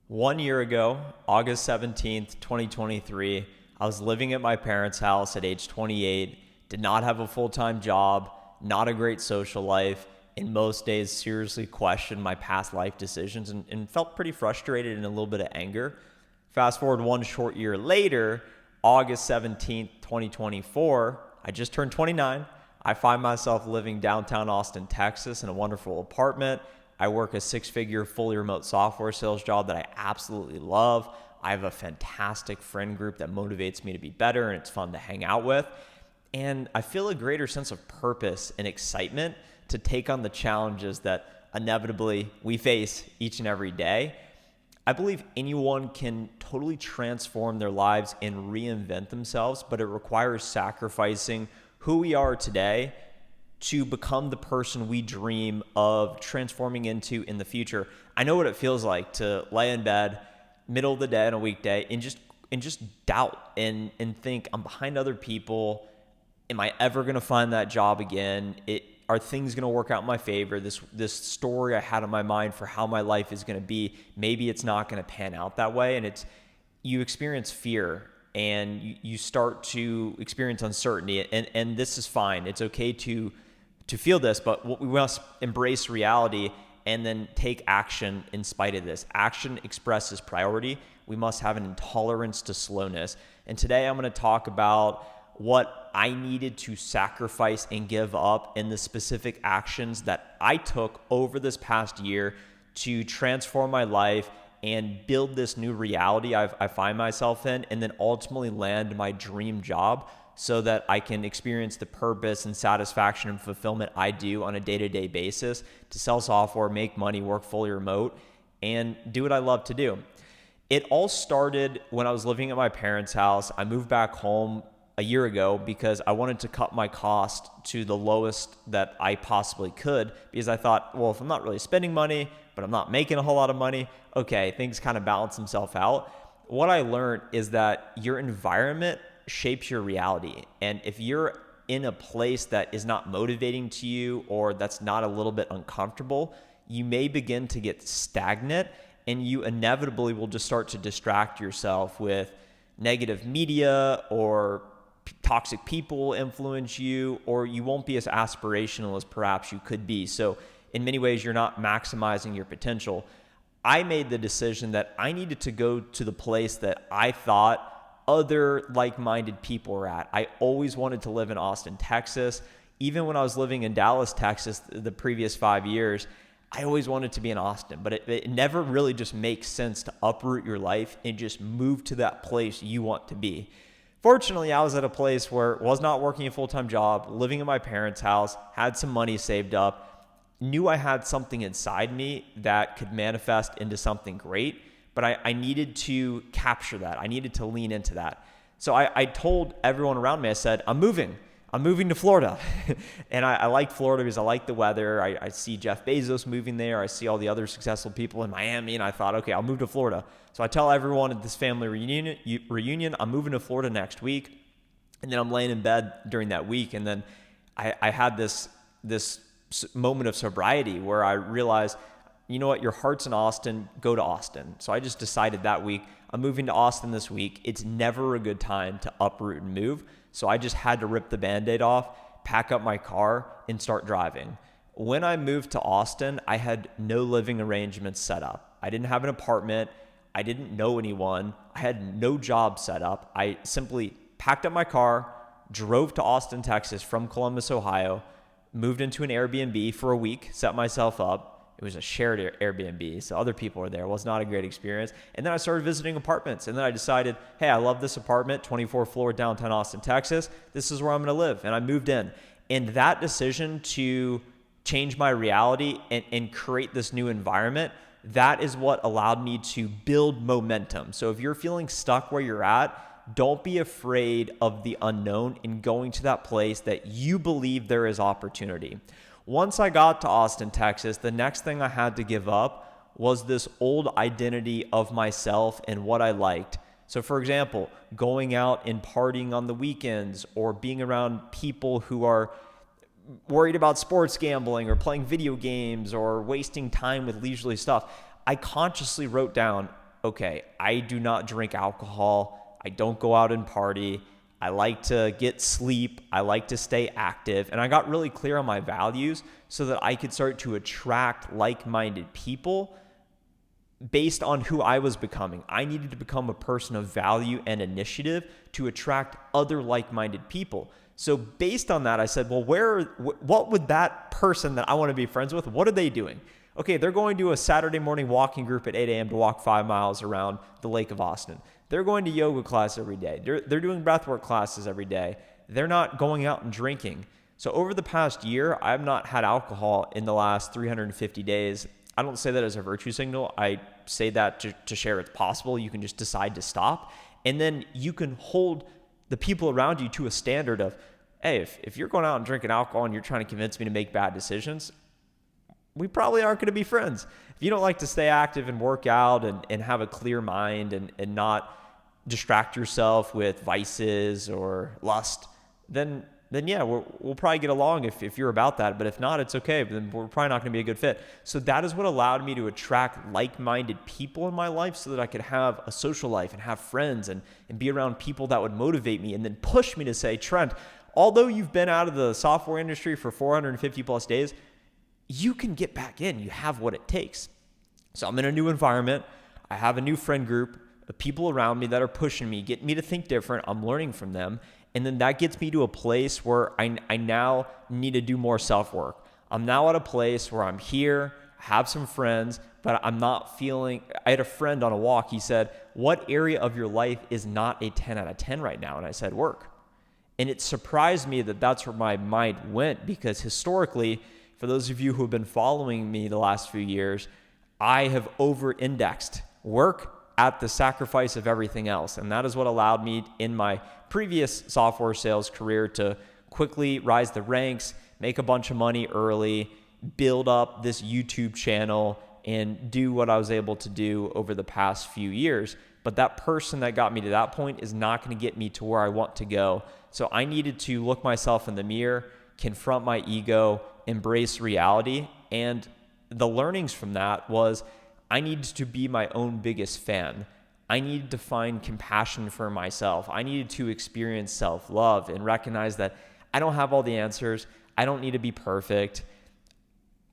1 year ago, August 17th, 2023, I was living at my parents' house at age 28, did not have a full-time job, not a great social life, and most days seriously questioned my past life decisions and felt pretty frustrated and a little bit of anger. Fast forward one short year later, August 17th, 2024, I just turned 29. I find myself living downtown Austin, Texas in a wonderful apartment. I work a six-figure fully remote software sales job that I absolutely love. I have a fantastic friend group that motivates me to be better, and it's fun to hang out with. And I feel a greater sense of purpose and excitement to take on the challenges that inevitably we face each and every day. I believe anyone can totally transform their lives and reinvent themselves, but it requires sacrificing who we are today to become the person we dream of transforming into in the future. I know what it feels like to lay in bed, middle of the day on a weekday, and just doubt and think I'm behind other people. Am I ever going to find that job again? Are things going to work out in my favor? This story I had in my mind for how my life is going to be, maybe it's not going to pan out that way. And you experience fear and you start to experience uncertainty, and this is fine. It's okay to feel this, but we must embrace reality and then take action in spite of this. Action expresses priority. We must have an intolerance to slowness. And today I'm going to talk about what I needed to sacrifice and give up and the specific actions that I took over this past year to transform my life and build this new reality I find myself in, and then ultimately land my dream job so that I can experience the purpose and satisfaction and fulfillment I do on a day-to-day basis to sell software, make money, work fully remote, and do what I love to do. It all started when I was living at my parents' house. I moved back home a year ago because I wanted to cut my cost to the lowest that I possibly could, because I thought, well, if I'm not really spending money, but I'm not making a whole lot of money, okay, things kind of balance themselves out. What I learned is that your environment shapes your reality. And if you're in a place that is not motivating to you, or that's not a little bit uncomfortable, you may begin to get stagnant, and you inevitably will just start to distract yourself with negative media, or toxic people influence you, or you won't be as aspirational as perhaps you could be. So in many ways, you're not maximizing your potential. I made the decision that I needed to go to the place that I thought other like-minded people were at. I always wanted to live in Austin, Texas. Even when I was living in Dallas, Texas, the previous 5 years, I always wanted to be in Austin, but it never really just makes sense to uproot your life and just move to that place you want to be. Fortunately, I was at a place where I was not working a full-time job, living in my parents' house, had some money saved up, knew I had something inside me that could manifest into something great, but I needed to capture that. I needed to lean into that. So I told everyone around me, I said, I'm moving to Florida. And I like Florida because I like the weather. I see Jeff Bezos moving there. I see all the other successful people in Miami. And I thought, okay, I'll move to Florida. So I tell everyone at this family reunion, I'm moving to Florida next week. And then I'm laying in bed during that week. And then I had this moment of sobriety where I realized, you know what, your heart's in Austin, go to Austin. So I just decided that week, I'm moving to Austin this week. It's never a good time to uproot and move. So I just had to rip the Band-Aid off, pack up my car, and start driving. When I moved to Austin, I had no living arrangements set up. I didn't have an apartment. I didn't know anyone. I had no job set up. I simply packed up my car, drove to Austin, Texas from Columbus, Ohio, moved into an Airbnb for a week, set myself up. It was a shared Airbnb, so other people were there. It was not a great experience. And then I started visiting apartments. And then I decided, hey, I love this apartment, 24th floor, downtown Austin, Texas. This is where I'm going to live. And I moved in. And that decision to change my reality and create this new environment, that is what allowed me to build momentum. So if you're feeling stuck where you're at, don't be afraid of the unknown in going to that place that you believe there is opportunity. Once I got to Austin, Texas, the next thing I had to give up was this old identity of myself and what I liked. So for example, going out and partying on the weekends, or being around people who are worried about sports gambling or playing video games or wasting time with leisurely stuff, I consciously wrote down, okay, I do not drink alcohol. I don't go out and party. I like to get sleep. I like to stay active. And I got really clear on my values so that I could start to attract like-minded people based on who I was becoming. I needed to become a person of value and initiative to attract other like-minded people. So based on that, I said, well, what would that person that I want to be friends with, what are they doing? Okay, they're going to a Saturday morning walking group at 8 a.m. to walk 5 miles around the Lake of Austin. They're going to yoga class every day. They're doing breathwork classes every day. They're not going out and drinking. So over the past year, I've not had alcohol in the last 350 days. I don't say that as a virtue signal. I say that to share it's possible. You can just decide to stop. And then you can hold the people around you to a standard of, hey, if you're going out and drinking alcohol and you're trying to convince me to make bad decisions, we probably aren't going to be friends. If you don't like to stay active and work out and have a clear mind and not distract yourself with vices or lust, then yeah, we'll probably get along if you're about that. But if not, it's okay. But then we're probably not going to be a good fit. So that is what allowed me to attract like-minded people in my life so that I could have a social life and have friends and be around people that would motivate me and then push me to say, Trent, although you've been out of the software industry for 450 plus days, you can get back in. You have what it takes. So I'm in a new environment. I have a new friend group of people around me that are pushing me, getting me to think different. I'm learning from them. And then that gets me to a place where I now need to do more self-work. I'm now at a place where I'm here, have some friends, but I'm not feeling, I had a friend on a walk. He said, what area of your life is not a 10 out of 10 right now? And I said, work. And it surprised me that that's where my mind went, because historically, for those of you who have been following me the last few years, I have over-indexed work at the sacrifice of everything else. And that is what allowed me in my previous software sales career to quickly rise the ranks, make a bunch of money early, build up this YouTube channel, and do what I was able to do over the past few years. But that person that got me to that point is not going to get me to where I want to go. So I needed to look myself in the mirror, confront my ego, embrace reality. And the learnings from that was I needed to be my own biggest fan. I needed to find compassion for myself. I needed to experience self-love and recognize that I don't have all the answers. I don't need to be perfect.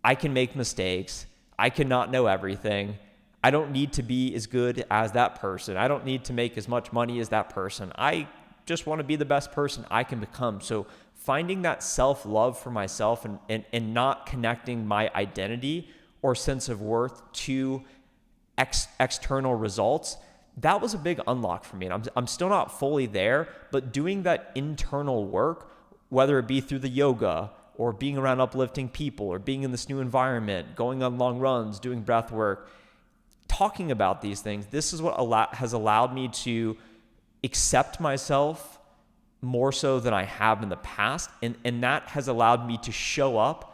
I can make mistakes. I cannot know everything. I don't need to be as good as that person. I don't need to make as much money as that person. I just want to be the best person I can become. So finding that self-love for myself and not connecting my identity or sense of worth to external results, that was a big unlock for me. And I'm still not fully there, but doing that internal work, whether it be through the yoga or being around uplifting people or being in this new environment, going on long runs, doing breath work, talking about these things, this is what has allowed me to accept myself more so than I have in the past. And that has allowed me to show up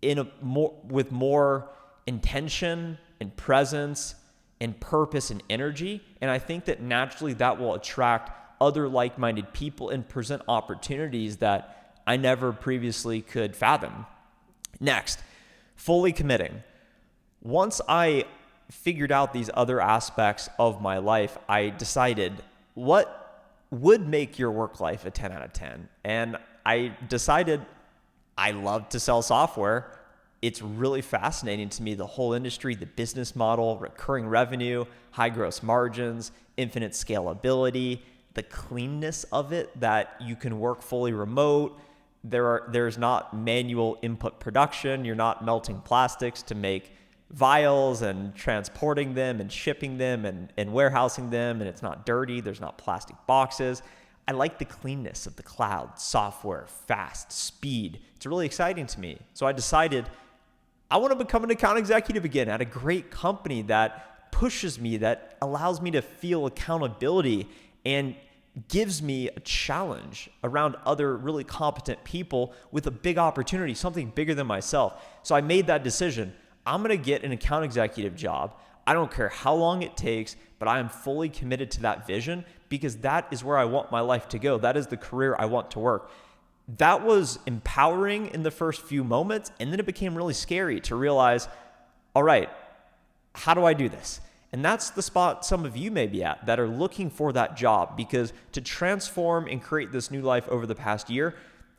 with more intention and presence and purpose and energy. And I think that naturally that will attract other like-minded people and present opportunities that I never previously could fathom. Next, fully committing. Once I figured out these other aspects of my life, I decided what would make your work life a 10 out of 10. And I decided I love to sell software. It's really fascinating to me, the whole industry, the business model, recurring revenue, high gross margins, infinite scalability, the cleanness of it, that you can work fully remote. There's not manual input production. You're not melting plastics to make vials and transporting them and shipping them and warehousing them, and it's not dirty. There's not plastic boxes. I like the cleanness of the cloud, software, fast, speed. It's really exciting to me. So I decided I want to become an account executive again at a great company that pushes me, that allows me to feel accountability and gives me a challenge around other really competent people with a big opportunity, something bigger than myself. So I made that decision. I'm going to get an account executive job. I don't care how long it takes, but I am fully committed to that vision because that is where I want my life to go. That is the career I want to work. That was empowering in the first few moments, and then it became really scary to realize, all right, how do I do this? And that's the spot some of you may be at that are looking for that job, because to transform and create this new life over the past year,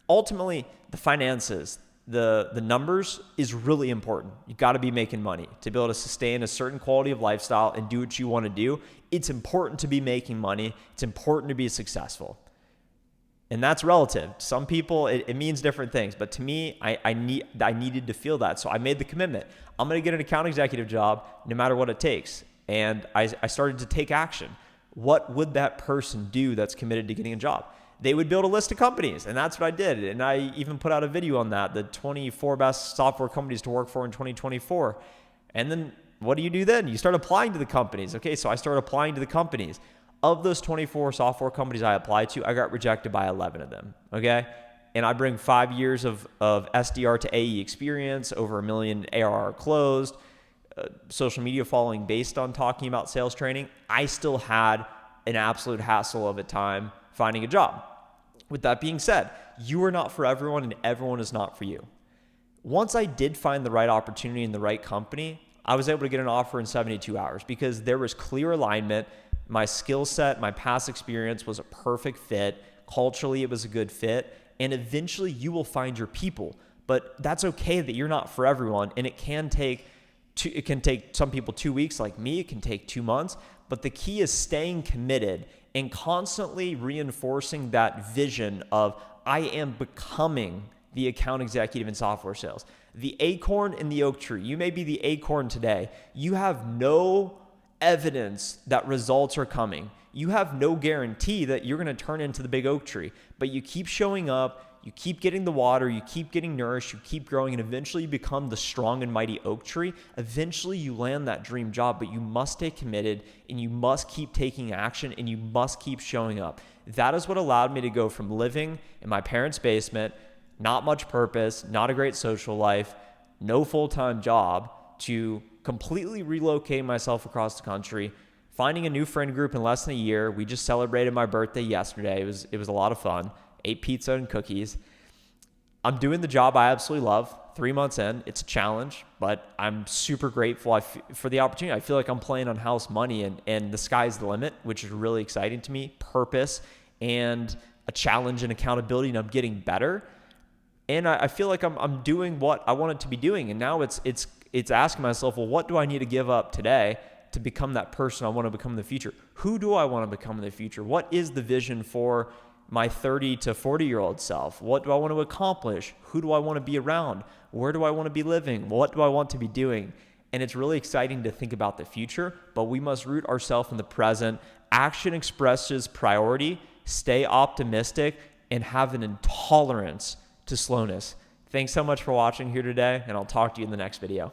ultimately the finances, the numbers is really important. You got to be making money to be able to sustain a certain quality of lifestyle and do what you want to do. It's important to be making money. It's important to be successful. And that's relative. Some people, it means different things. But to me, I needed to feel that. So I made the commitment. I'm going to get an account executive job no matter what it takes. And I started to take action. What would that person do that's committed to getting a job? They would build a list of companies, and that's what I did. And I even put out a video on that, the 24 best software companies to work for in 2024. And then what do you do then? You start applying to the companies. Okay, so I started applying to the companies. Of those 24 software companies I applied to, I got rejected by 11 of them, okay? And I bring 5 years of SDR to AE experience, over $1 million ARR closed, social media following based on talking about sales training. I still had an absolute hassle of a time finding a job. With that being said, you are not for everyone and everyone is not for you. Once I did find the right opportunity in the right company, I was able to get an offer in 72 hours because there was clear alignment. My skill set, my past experience was a perfect fit. Culturally, it was a good fit. And eventually you will find your people. But that's okay that you're not for everyone. And it can take some people 2 weeks, like me. It can take 2 months. But the key is staying committed and constantly reinforcing that vision of I am becoming the account executive in software sales. The acorn in the oak tree. You may be the acorn today. You have no evidence that results are coming. You have no guarantee that you're going to turn into the big oak tree, but you keep showing up, you keep getting the water, you keep getting nourished, you keep growing, and eventually you become the strong and mighty oak tree. Eventually you land that dream job, but you must stay committed and you must keep taking action and you must keep showing up. That is what allowed me to go from living in my parents' basement, not much purpose, not a great social life, no full-time job, to completely relocating myself across the country, finding a new friend group in less than a year. We just celebrated my birthday yesterday. It was a lot of fun. Ate pizza and cookies. I'm doing the job I absolutely love. 3 months in, it's a challenge, but I'm super grateful for the opportunity. I feel like I'm playing on house money and the sky's the limit, which is really exciting to me. Purpose and a challenge and accountability, and I'm getting better. And I feel like I'm doing what I wanted to be doing. And now it's asking myself, well, what do I need to give up today to become that person I want to become in the future? Who do I want to become in the future? What is the vision for my 30 to 40-year-old self? What do I want to accomplish? Who do I want to be around? Where do I want to be living? What do I want to be doing? And it's really exciting to think about the future, but we must root ourselves in the present. Action expresses priority, stay optimistic, and have an intolerance to slowness. Thanks so much for watching here today, and I'll talk to you in the next video.